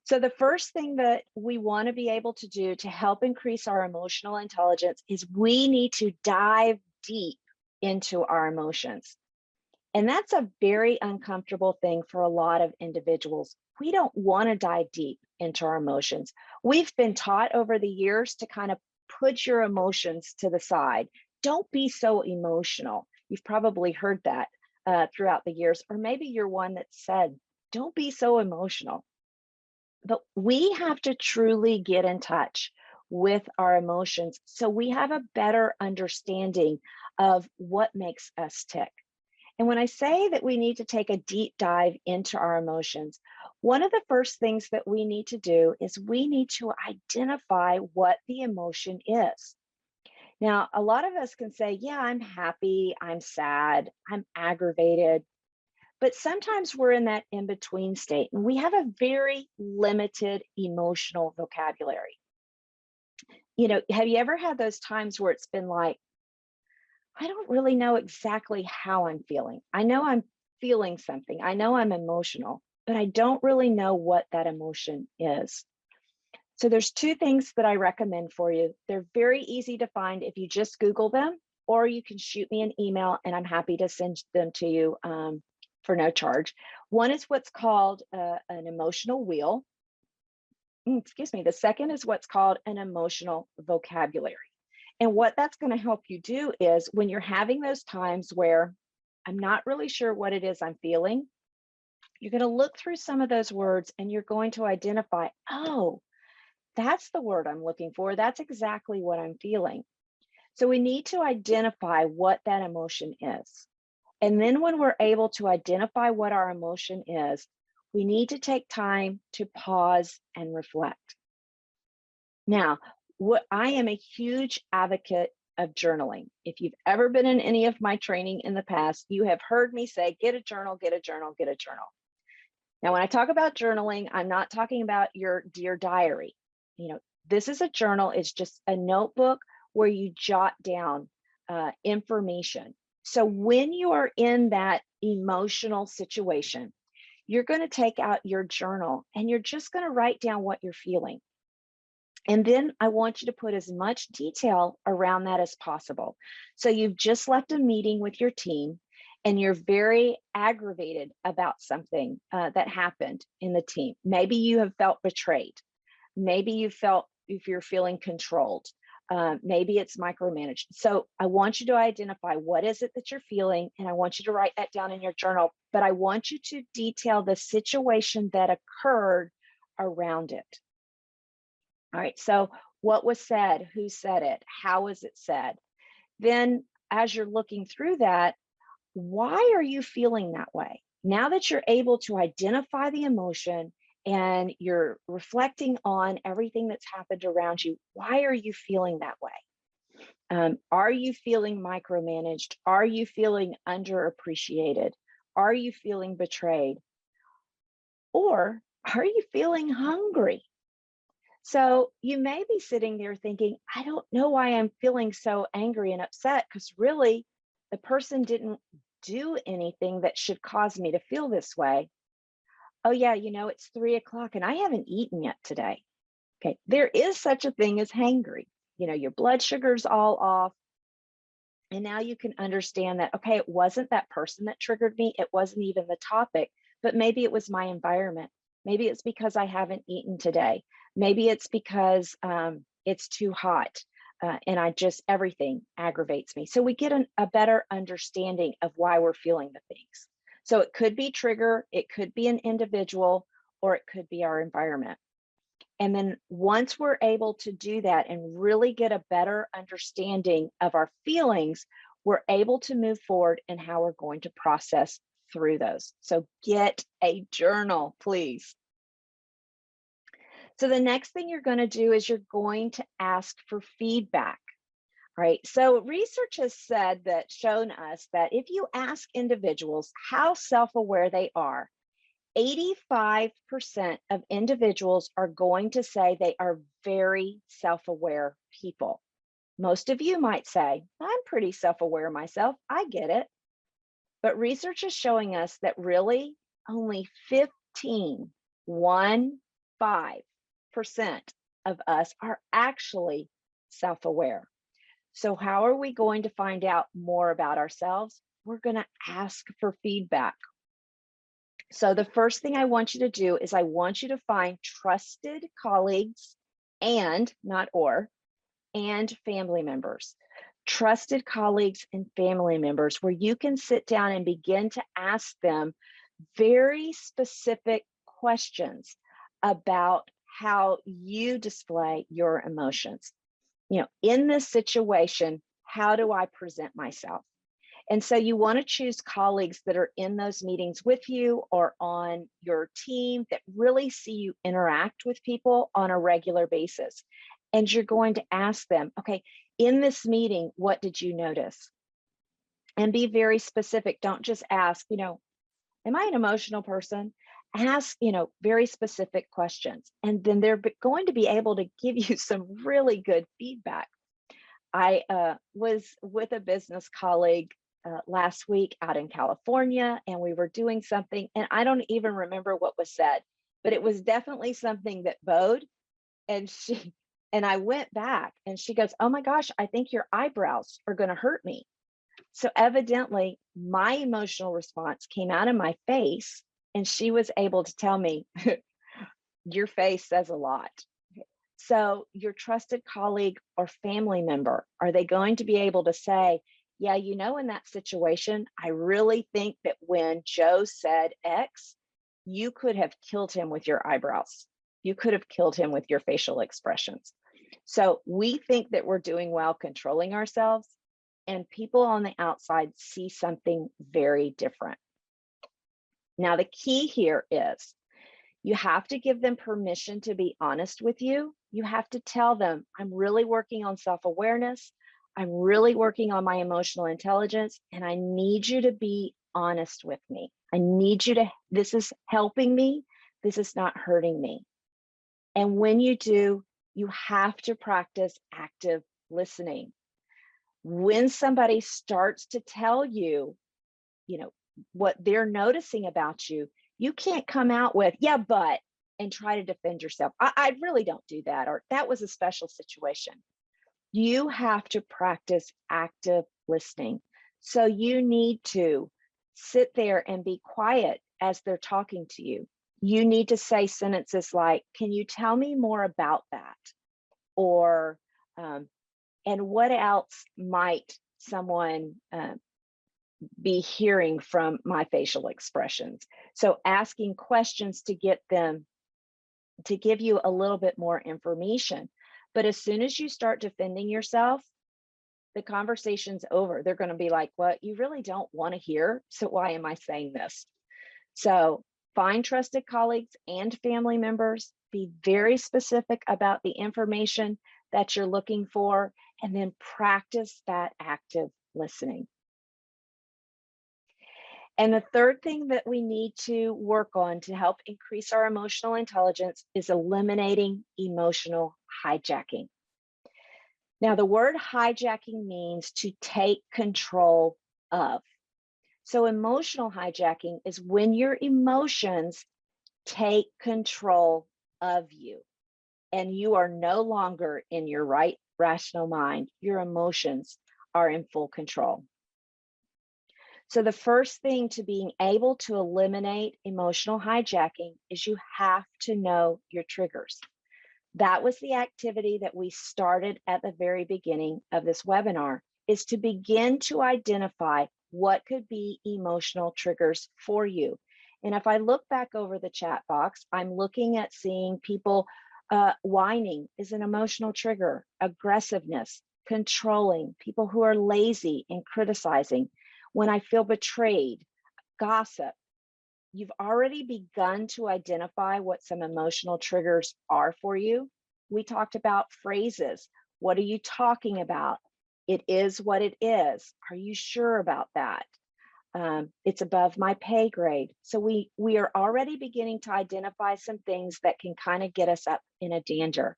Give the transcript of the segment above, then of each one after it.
So the first thing that we want to be able to do to help increase our emotional intelligence is we need to dive deep into our emotions. And that's a very uncomfortable thing for a lot of individuals. We don't want to dive deep into our emotions. We've been taught over the years to kind of put your emotions to the side. Don't be so emotional. You've probably heard that throughout the years, or maybe you're one that said, don't be so emotional. But we have to truly get in touch with our emotions so we have a better understanding of what makes us tick. And when I say that we need to take a deep dive into our emotions, one of the first things that we need to do is we need to identify what the emotion is. Now, a lot of us can say, yeah, I'm happy, I'm sad, I'm aggravated, but sometimes we're in that in between state and we have a very limited emotional vocabulary. Have you ever had those times where it's been like, I don't really know exactly how I'm feeling. I know I'm feeling something. I know I'm emotional, but I don't really know what that emotion is. So there's two things that I recommend for you. They're very easy to find if you just Google them, or you can shoot me an email and I'm happy to send them to you for no charge. One is what's called an emotional wheel. Excuse me. The second is what's called an emotional vocabulary. And what that's going to help you do is when you're having those times where I'm not really sure what it is I'm feeling, you're going to look through some of those words and you're going to identify, oh, that's the word I'm looking for. That's exactly what I'm feeling. So we need to identify what that emotion is. And then when we're able to identify what our emotion is, we need to take time to pause and reflect. Now, what I am a huge advocate of journaling. If you've ever been in any of my training in the past, you have heard me say, get a journal, get a journal, get a journal. Now, when I talk about journaling, I'm not talking about your dear diary. This is a journal. It's just a notebook where you jot down information. So when you are in that emotional situation, you're going to take out your journal and you're just going to write down what you're feeling. And then I want you to put as much detail around that as possible. So you've just left a meeting with your team and you're very aggravated about something that happened in the team. Maybe you have felt betrayed. Maybe you felt if you're feeling controlled. Maybe it's micromanaged. So I want you to identify what is it that you're feeling, and I want you to write that down in your journal. But I want you to detail the situation that occurred around it. All right, so what was said, who said it, how was it said? Then as you're looking through that, why are you feeling that way? Now that you're able to identify the emotion and you're reflecting on everything that's happened around you, why are you feeling that way? Are you feeling micromanaged? Are you feeling underappreciated? Are you feeling betrayed? Or are you feeling hungry? So you may be sitting there thinking, I don't know why I'm feeling so angry and upset, because really the person didn't do anything that should cause me to feel this way. Oh yeah, it's 3 o'clock and I haven't eaten yet today. Okay, there is such a thing as hangry. Your blood sugar's all off. And now you can understand that, okay, it wasn't that person that triggered me. It wasn't even the topic, but maybe it was my environment. Maybe it's because I haven't eaten today. Maybe it's because it's too hot and everything aggravates me. So we get a better understanding of why we're feeling the things. So it could be trigger, it could be an individual, or it could be our environment. And then once we're able to do that and really get a better understanding of our feelings, we're able to move forward in how we're going to process through those. So get a journal, please. So the next thing you're going to do is you're going to ask for feedback, right? So research has shown us that if you ask individuals how self-aware they are, 85% of individuals are going to say they are very self-aware people. Most of you might say, I'm pretty self-aware myself. I get it. But research is showing us that really only 15 of us are actually self-aware. So how are we going to find out more about ourselves? We're going to ask for feedback. So the first thing I want you to do is I want you to find trusted colleagues and not or and family members. Trusted colleagues and family members where you can sit down and begin to ask them very specific questions about how you display your emotions. In this situation, how do I present myself? And so you want to choose colleagues that are in those meetings with you or on your team that really see you interact with people on a regular basis. And you're going to ask them, okay, in this meeting, what did you notice? And be very specific. Don't just ask, am I an emotional person? Ask, very specific questions. And then they're going to be able to give you some really good feedback. I was with a business colleague last week out in California, and we were doing something, and I don't even remember what was said, but it was definitely something that bowed. And I went back, and she goes, "Oh my gosh, I think your eyebrows are going to hurt me." So evidently, my emotional response came out of my face, and she was able to tell me, "Your face says a lot." So your trusted colleague or family member, are they going to be able to say, yeah, in that situation, I really think that when Joe said X, you could have killed him with your eyebrows. You could have killed him with your facial expressions. So we think that we're doing well controlling ourselves, and people on the outside see something very different. Now, the key here is you have to give them permission to be honest with you. You have to tell them, I'm really working on self-awareness. I'm really working on my emotional intelligence, and I need you to be honest with me. I need you to, this is helping me. This is not hurting me. And when you do, you have to practice active listening. When somebody starts to tell you, what they're noticing about you, you can't come out with, yeah, but, and try to defend yourself. I really don't do that, or that was a special situation. You have to practice active listening. So you need to sit there and be quiet as they're talking to you. You need to say sentences like, can you tell me more about that? Or, and what else might someone be hearing from my facial expressions? So asking questions to get them to give you a little bit more information. But as soon as you start defending yourself, the conversation's over. They're going to be like, what, you really don't want to hear, so why am I saying this? So find trusted colleagues and family members, be very specific about the information that you're looking for, and then practice that active listening. And the third thing that we need to work on to help increase our emotional intelligence is eliminating emotional hijacking. Now, the word hijacking means to take control of. So emotional hijacking is when your emotions take control of you and you are no longer in your right rational mind. Your emotions are in full control. So the first thing to being able to eliminate emotional hijacking is you have to know your triggers. That was the activity that we started at the very beginning of this webinar, is to begin to identify what could be emotional triggers for you. And if I look back over the chat box, I'm looking at seeing people whining is an emotional trigger, aggressiveness, controlling, people who are lazy and criticizing. When I feel betrayed, gossip. You've already begun to identify what some emotional triggers are for you. We talked about phrases. What are you talking about? It is what it is. Are you sure about that? It's above my pay grade. So we are already beginning to identify some things that can kind of get us up in a danger.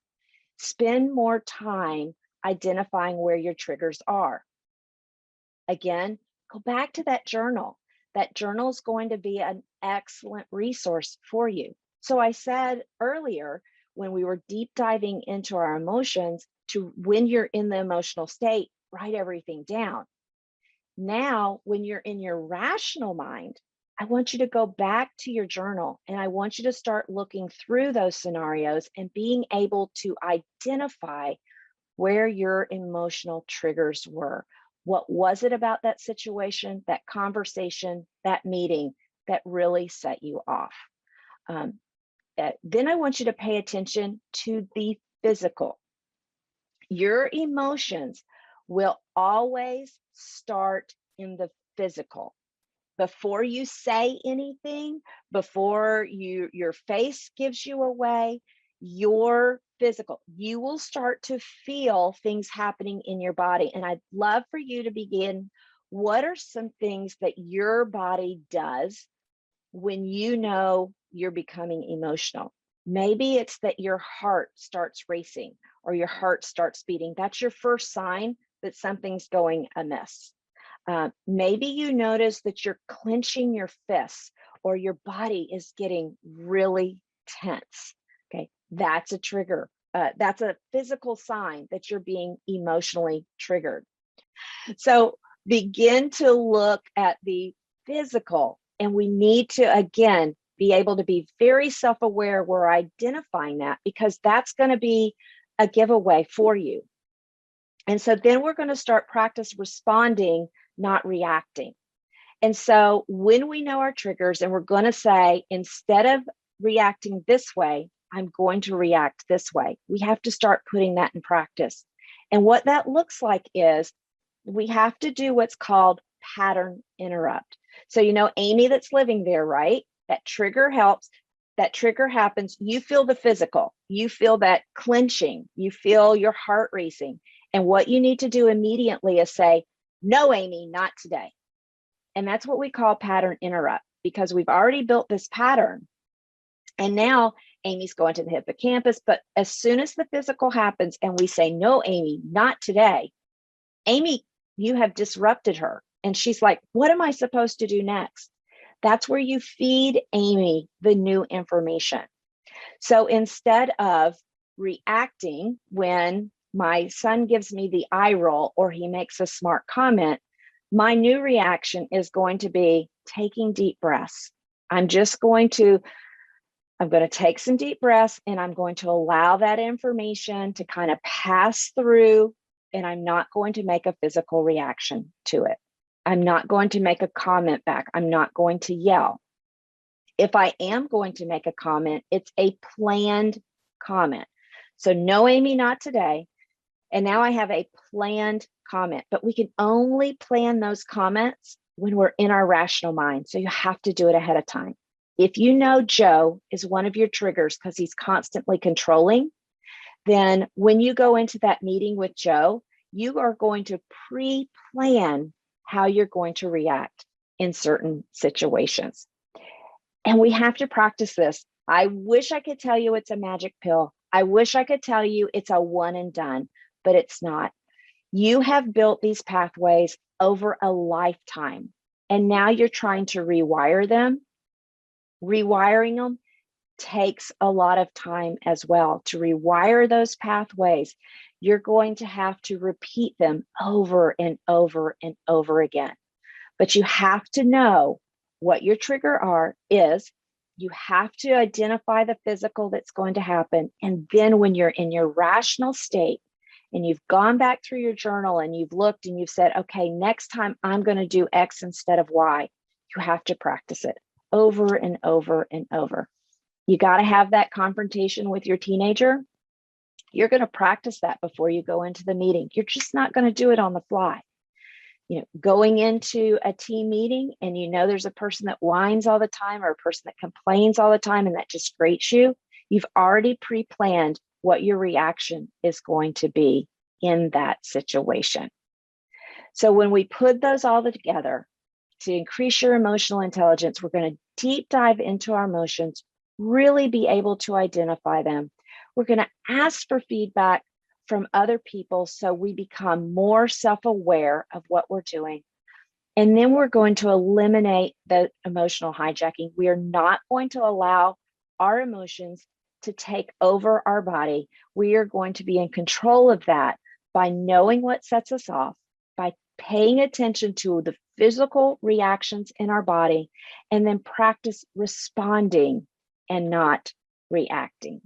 Spend more time identifying where your triggers are. Again, go back to that journal. That journal is going to be an excellent resource for you. So I said earlier, when we were deep diving into our emotions, to when you're in the emotional state, write everything down. Now, when you're in your rational mind, I want you to go back to your journal and I want you to start looking through those scenarios and being able to identify where your emotional triggers were. What was it about that situation, that conversation, that meeting that really set you off? Um, then I want you to pay attention to the physical. Your emotions will always start in the physical. Before you say anything, before your face gives you away, your physical, you will start to feel things happening in your body. And I'd love for you to begin. What are some things that your body does when you know you're becoming emotional? Maybe it's that your heart starts racing or your heart starts beating. That's your first sign that something's going amiss. Maybe you notice that you're clenching your fists or your body is getting really tense. Okay, that's a trigger. That's a physical sign that you're being emotionally triggered. So begin to look at the physical, and we need to, again, be able to be very self-aware. We're identifying that because that's going to be a giveaway for you. And so then we're going to start practice responding, not reacting. And so when we know our triggers and we're going to say, instead of reacting this way, I'm going to react this way. We have to start putting that in practice. And what that looks like is we have to do what's called pattern interrupt. So, you know, Amy that's living there, right? That trigger helps. That trigger happens. You feel the physical. You feel that clenching. You feel your heart racing. And what you need to do immediately is say, no, Amy, not today. And that's what we call pattern interrupt, because we've already built this pattern. And now Amy's going to the hippocampus. But as soon as the physical happens and we say, no, Amy, not today, Amy, you have disrupted her. And she's like, what am I supposed to do next? That's where you feed Amy the new information. So instead of reacting when my son gives me the eye roll or he makes a smart comment, my new reaction is going to be taking deep breaths. I'm going to take some deep breaths and I'm going to allow that information to kind of pass through, and I'm not going to make a physical reaction to it. I'm not going to make a comment back. I'm not going to yell. If I am going to make a comment, it's a planned comment. So no, Amy, not today. And now I have a planned comment, but we can only plan those comments when we're in our rational mind. So you have to do it ahead of time. If you know Joe is one of your triggers because he's constantly controlling, then when you go into that meeting with Joe, you are going to pre-plan how you're going to react in certain situations. And we have to practice this. I wish I could tell you it's a magic pill. I wish I could tell you it's a one and done, but it's not. You have built these pathways over a lifetime, and now you're trying to rewire them. Rewiring them takes a lot of time as well. To rewire those pathways, you're going to have to repeat them over and over and over again. But you have to know what your trigger is. You have to identify the physical that's going to happen. And then when you're in your rational state and you've gone back through your journal and you've looked and you've said, okay, next time I'm going to do X instead of Y, you have to practice it over and over and over. You got to have that confrontation with your teenager. You're going to practice that before you go into the meeting. You're just not going to do it on the fly. You know, going into a team meeting and you know there's a person that whines all the time or a person that complains all the time and that just grates you, you've already pre-planned what your reaction is going to be in that situation. So when we put those all together to increase your emotional intelligence, we're going to deep dive into our emotions, really be able to identify them. We're going to ask for feedback from other people so we become more self-aware of what we're doing. And then we're going to eliminate the emotional hijacking. We are not going to allow our emotions to take over our body. We are going to be in control of that by knowing what sets us off, by paying attention to the physical reactions in our body, and then practice responding and not reacting.